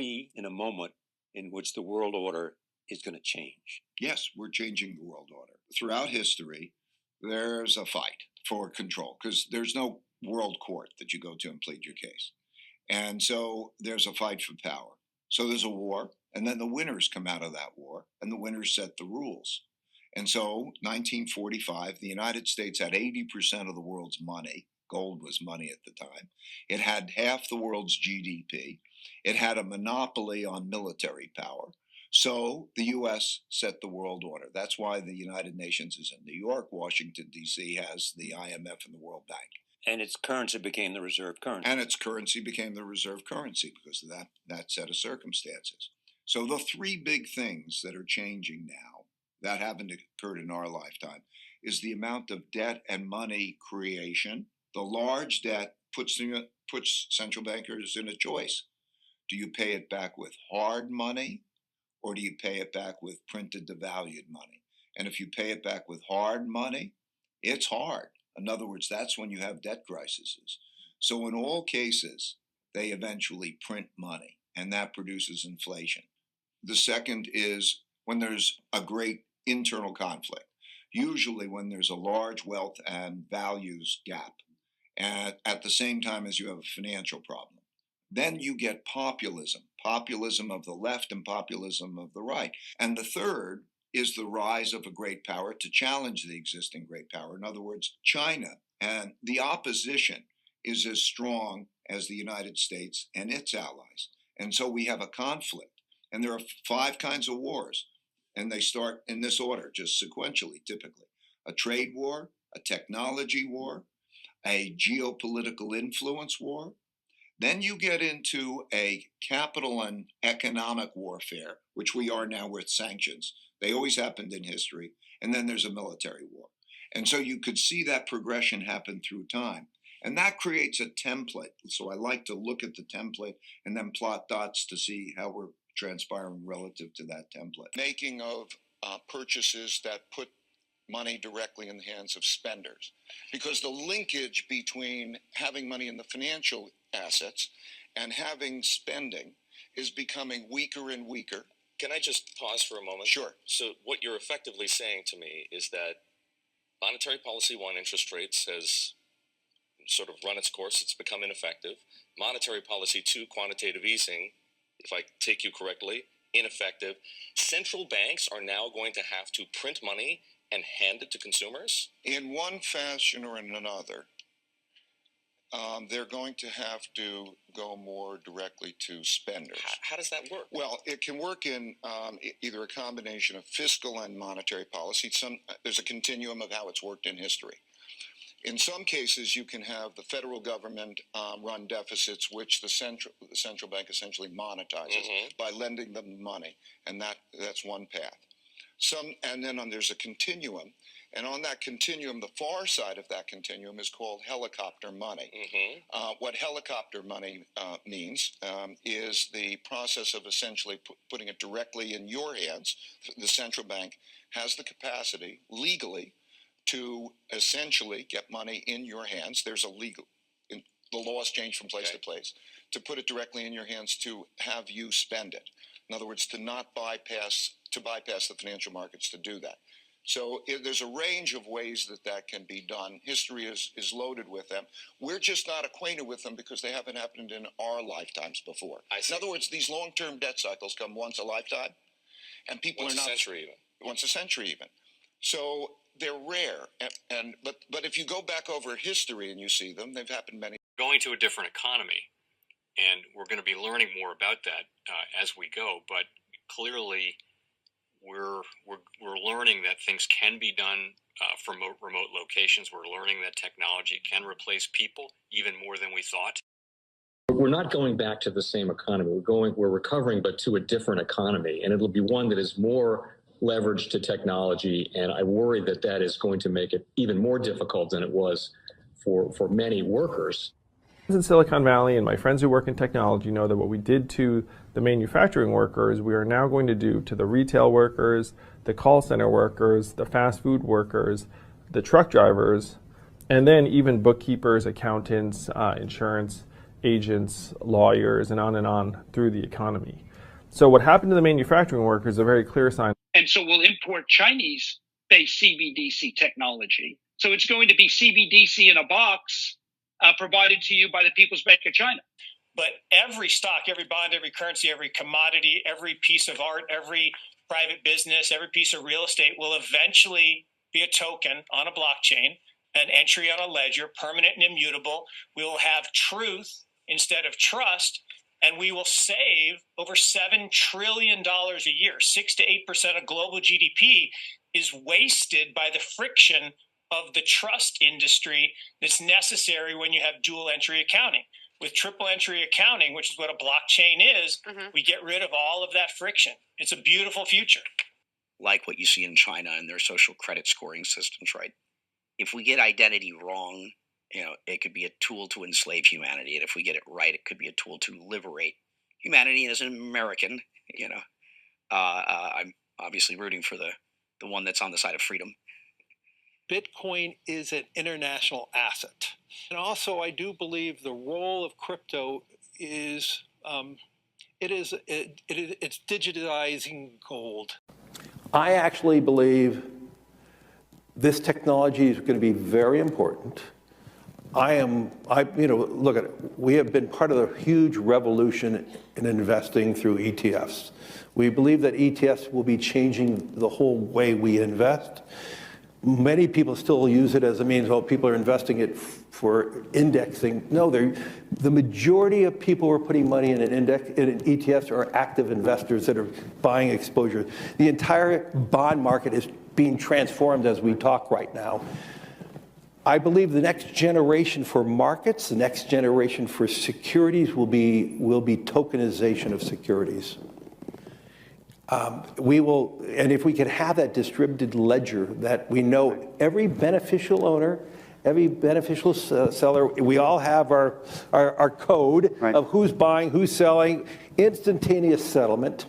be in a moment in which the world order is going to change? Yes, we're changing the world order. Throughout history, there's a fight for control because there's no world court that you go to and plead your case. And so there's a fight for power. So there's a war, and then the winners come out of that war, and the winners set the rules. And so 1945, the United States had 80% of the world's money. Gold was money at the time. It had half the world's GDP. It had a monopoly on military power. So the U.S. set the world order. That's why the United Nations is in New York. Washington, D.C. has the IMF and the World Bank. And its currency became the reserve currency. And its currency became the reserve currency because of that set of circumstances. So the three big things that are changing now that haven't occurred in our lifetime is the amount of debt and money creation. The large debt puts central bankers in a choice. Do you pay it back with hard money, or do you pay it back with printed devalued money? And if you pay it back with hard money, it's hard. In other words, that's when you have debt crises. So in all cases, they eventually print money, and that produces inflation. The second is when there's a great internal conflict, usually when there's a large wealth and values gap, and at the same time as you have a financial problem. Then you get populism of the left and populism of the right. And the third is the rise of a great power to challenge the existing great power. In other words, China. And the opposition is as strong as the United States and its allies. And so we have a conflict. And there are 5 kinds of wars. And they start in this order, just sequentially, typically. A trade war, a technology war, a geopolitical influence war. Then you get into a capital and economic warfare, which we are now with sanctions. They always happened in history. And then there's a military war. And so you could see that progression happen through time. And that creates a template. So I like to look at the template and then plot dots to see how we're transpiring relative to that template. Making of purchases that put money directly in the hands of spenders. Because the linkage between having money in the financial assets and having spending is becoming weaker and weaker. Can I just pause for a moment? Sure. So what you're effectively saying to me is that monetary policy, one, interest rates, has sort of run its course. It's become ineffective. Monetary policy, two, quantitative easing, if I take you correctly, ineffective. Central banks are now going to have to print money and hand it to consumers? In one fashion or in another, they're going to have to go more directly to spenders. How does that work? Well, it can work in either a combination of fiscal and monetary policy. There's a continuum of how it's worked in history. In some cases, you can have the federal government run deficits, which the central bank essentially monetizes by lending them money, and that's one path. And then there's a continuum, and on that continuum, the far side of that continuum is called helicopter money. What helicopter money means is the process of essentially putting it directly in your hands. The central bank has the capacity legally to essentially get money in your hands. There's the laws change from place to place, to put it directly in your hands to have you spend it. In other words, to bypass the financial markets to do that. So there's a range of ways that can be done. History is loaded with them. We're just not acquainted with them because they haven't happened in our lifetimes before. In other words, these long-term debt cycles come once a lifetime, and people once are not a century even. Once a century even. So they're rare. But if you go back over history and you see them, they've happened many. Going to a different economy, and we're going to be learning more about that as we go. But clearly, we're learning that things can be done from remote locations. We're learning that technology can replace people even more than we thought. We're not going back to the same economy. We're recovering, but to a different economy, and it'll be one that is more leveraged to technology. And I worry that is going to make it even more difficult than it was for many workers. In Silicon Valley, and my friends who work in technology know that what we did to the manufacturing workers, we are now going to do to the retail workers, the call center workers, the fast food workers, the truck drivers, and then even bookkeepers, accountants, insurance, agents, lawyers, and on through the economy. So what happened to the manufacturing workers is a very clear sign. And so we'll import Chinese-based CBDC technology. So it's going to be CBDC in a box provided to you by the People's Bank of China. But every stock, every bond, every currency, every commodity, every piece of art, every private business, every piece of real estate will eventually be a token on a blockchain, an entry on a ledger, permanent and immutable. We will have truth instead of trust, and we will save over $7 trillion a year. 6 to 8% of global GDP is wasted by the friction of the trust industry that's necessary when you have dual entry accounting. With triple entry accounting, which is what a blockchain is, we get rid of all of that friction. It's a beautiful future. Like what you see in China and their social credit scoring systems, right? If we get identity wrong, it could be a tool to enslave humanity. And if we get it right, it could be a tool to liberate humanity. And as an American, I'm obviously rooting for the one that's on the side of freedom. Bitcoin is an international asset. And also, I do believe the role of crypto is it's digitizing gold. I actually believe this technology is going to be very important. Look at it. We have been part of the huge revolution in investing through ETFs. We believe that ETFs will be changing the whole way we invest. Many people still use it as a means, people are investing it for indexing. No, the majority of people who are putting money in in ETFs are active investors that are buying exposure. The entire bond market is being transformed as we talk right now. I believe the next generation for markets, the next generation for securities will be tokenization of securities. And if we could have that distributed ledger that we know every beneficial owner, every beneficial seller, we all have our code of who's buying, who's selling, instantaneous settlement.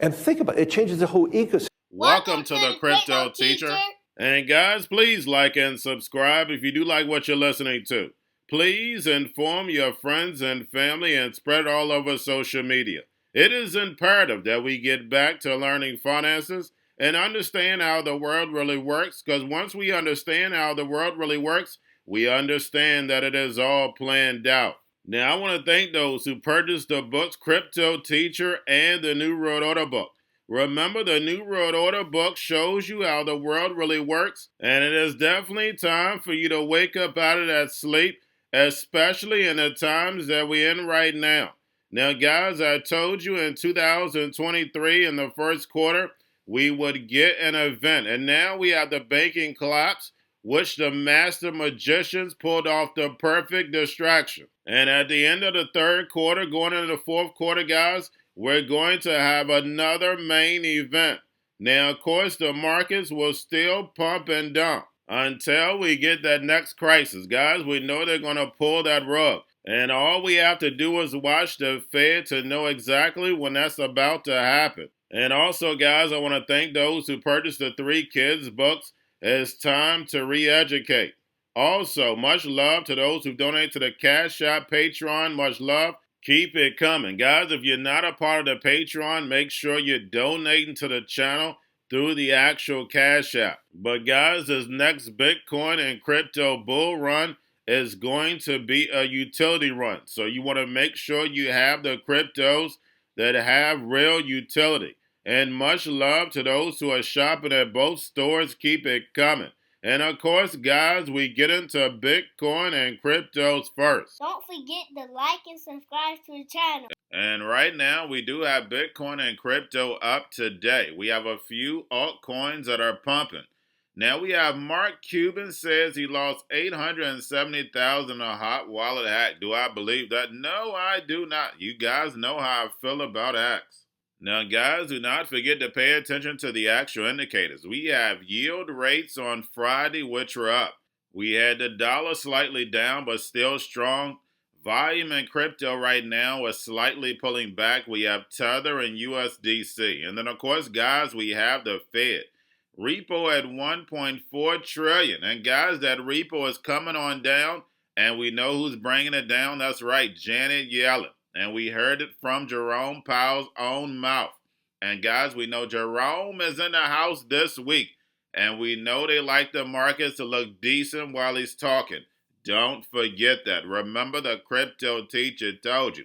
And think about it, it changes the whole ecosystem. Welcome to the Crypto Teacher. And guys, please like and subscribe if you do like what you're listening to. Please inform your friends and family and spread it all over social media. It is imperative that we get back to learning finances and understand how the world really works, because once we understand how the world really works, we understand that it is all planned out. Now, I want to thank those who purchased the books Cryptoteacher and the New World Order book. Remember, the New World Order book shows you how the world really works, and it is definitely time for you to wake up out of that sleep, especially in the times that we're in right now. Now, guys, I told you in 2023 in the first quarter, we would get an event. And now we have the banking collapse, which the master magicians pulled off the perfect distraction. And at the end of the third quarter, going into the fourth quarter, guys, we're going to have another main event. Now, of course, the markets will still pump and dump until we get that next crisis. Guys, we know they're going to pull that rug. And all we have to do is watch the Fed to know exactly when that's about to happen. And also, guys, I want to thank those who purchased the 3 Kids books. It's time to re-educate. Also, much love to those who donate to the Cash App, Patreon. Much love. Keep it coming. Guys, if you're not a part of the Patreon, make sure you're donating to the channel through the actual Cash App. But guys, this next Bitcoin and crypto bull run is going to be a utility run. So you want to make sure you have the cryptos that have real utility. And much love to those who are shopping at both stores. Keep it coming. And of course, guys, we get into Bitcoin and cryptos first. Don't forget to like and subscribe to the channel. And right now, we do have Bitcoin and crypto up today. We have a few altcoins that are pumping. Now we have Mark Cuban says he lost $870,000 in a hot wallet hack. Do I believe that? No, I do not. You guys know how I feel about hacks. Now, guys, do not forget to pay attention to the actual indicators. We have yield rates on Friday, which are up. We had the dollar slightly down, but still strong. Volume in crypto right now is slightly pulling back. We have Tether and USDC. And then, of course, guys, we have the Fed. Repo at $1.4 trillion. And guys, that repo is coming on down And we know who's bringing it down. That's right, Janet Yellen. And we heard it from Jerome Powell's own mouth. And guys, we know Jerome is in the house this week. And we know they like the markets to look decent while he's talking. Don't forget that. Remember, the crypto teacher told you.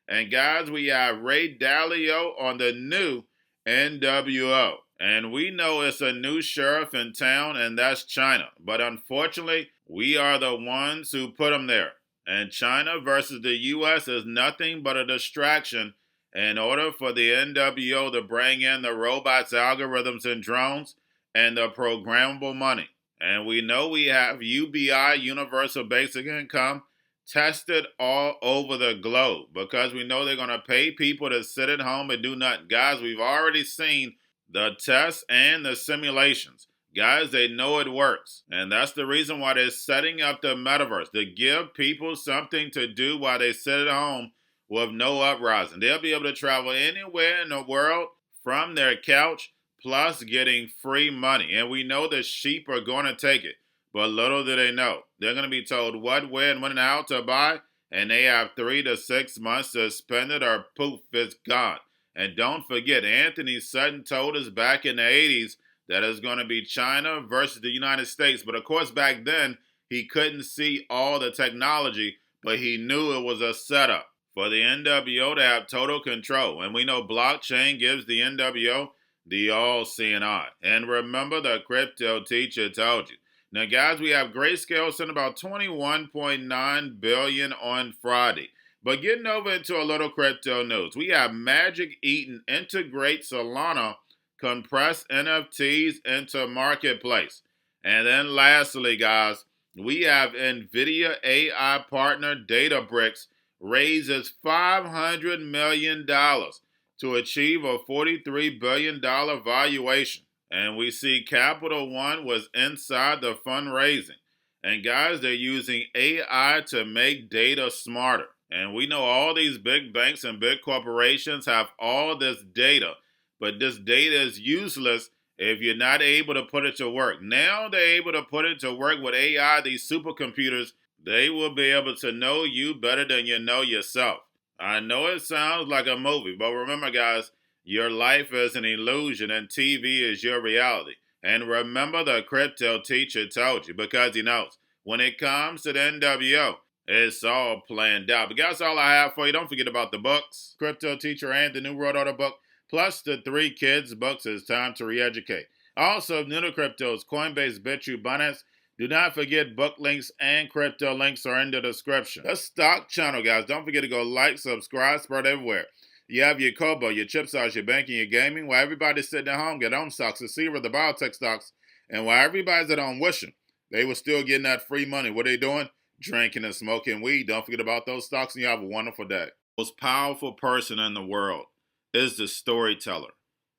And guys, we have Ray Dalio on the new NWO. And we know it's a new sheriff in town, and that's China. But unfortunately, we are the ones who put him there. And China versus the U.S. is nothing but a distraction in order for the NWO to bring in the robots, algorithms, and drones, and the programmable money. And we know we have UBI, Universal Basic Income, tested all over the globe because we know they're going to pay people to sit at home and do nothing. Guys, we've already seen the tests and the simulations. Guys, they know it works. And that's the reason why they're setting up the metaverse, to give people something to do while they sit at home with no uprising. They'll be able to travel anywhere in the world from their couch, plus getting free money. And we know the sheep are going to take it. But little do they know, they're going to be told what, where, and when and how to buy. And they have 3 to 6 months to spend it, or poof, it's gone. And don't forget, Anthony Sutton told us back in the 80s that it's going to be China versus the United States. But of course, back then, he couldn't see all the technology, but he knew it was a setup for the NWO to have total control. And we know blockchain gives the NWO the all-seeing eye. And remember, the crypto teacher told you. Now, guys, we have Grayscale sent about $21.9 billion on Friday. But getting over into a little crypto news, we have Magic Eden integrate Solana compress NFTs into marketplace. And then lastly, guys, we have Nvidia AI partner Databricks raises $500 million to achieve a $43 billion valuation. And we see Capital One was inside the fundraising. And guys, they're using AI to make data smarter. And we know all these big banks and big corporations have all this data. But this data is useless if you're not able to put it to work. Now they're able to put it to work with AI, these supercomputers. They will be able to know you better than you know yourself. I know it sounds like a movie, but remember, guys, your life is an illusion and TV is your reality. And remember, the crypto teacher told you, because he knows when it comes to the NWO, it's all planned out. But guys, all I have for you. Don't forget about the books, Crypto Teacher and the new World Order book, plus the 3 kids books. It's time to re-educate. Also, new to cryptos, Coinbase, Bitrue, Binance. Do not forget book links and crypto links are in the description. The stock channel, guys. Don't forget to go like, subscribe, spread everywhere. You have your Kobo, your chip stocks, your banking, your gaming. While everybody's sitting at home, get home stocks, the Seaver, the biotech stocks. And while everybody's at home wishing, they were still getting that free money. What are they doing? Drinking and smoking weed. Don't forget about those stocks, and you have a wonderful day. The most powerful person in the world is the storyteller.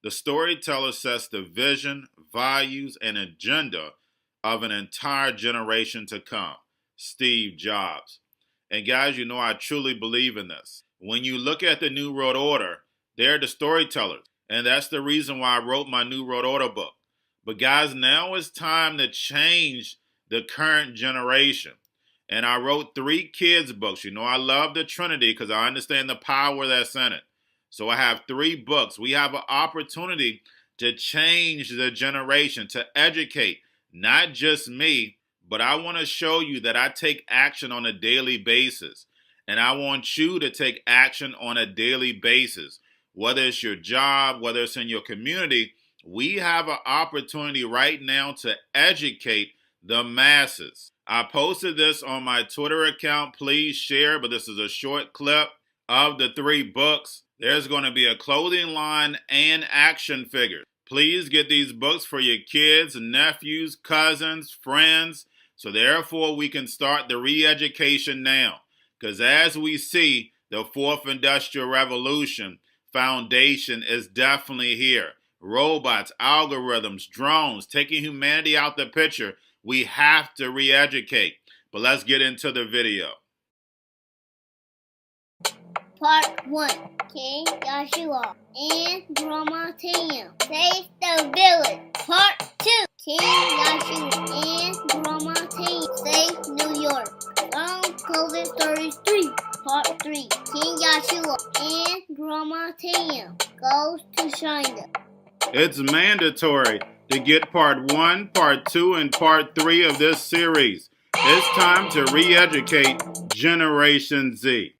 The storyteller sets the vision, values, and agenda of an entire generation to come. Steve Jobs. And guys, you know I truly believe in this. When you look at the New World Order, they're the storytellers. And that's the reason why I wrote my New World Order book. But guys, now it's time to change the current generation. And I wrote 3 kids books. You know I love the Trinity because I understand the power that's in it. So I have 3 books. We have an opportunity to change the generation, to educate, not just me, but I want to show you that I take action on a daily basis. And I want you to take action on a daily basis. Whether it's your job, whether it's in your community, we have an opportunity right now to educate the masses. I posted this on my Twitter account. Please share, but this is a short clip of the 3 books. There's going to be a clothing line and action figures. Please get these books for your kids, nephews, cousins, friends, so therefore we can start the re-education now. Because as we see, the 4th Industrial Revolution foundation is definitely here. Robots, algorithms, drones, taking humanity out the picture. We have to re-educate. But let's get into the video. Part 1. King Joshua and Dramatea save the village. Part 2. King Joshua and Dramatea save New York COVID Stories 3, Part 3. King Joshua and Grandma Tam goes to China. It's mandatory to get part 1, part 2, and part 3 of this series. It's time to re-educate Generation Z.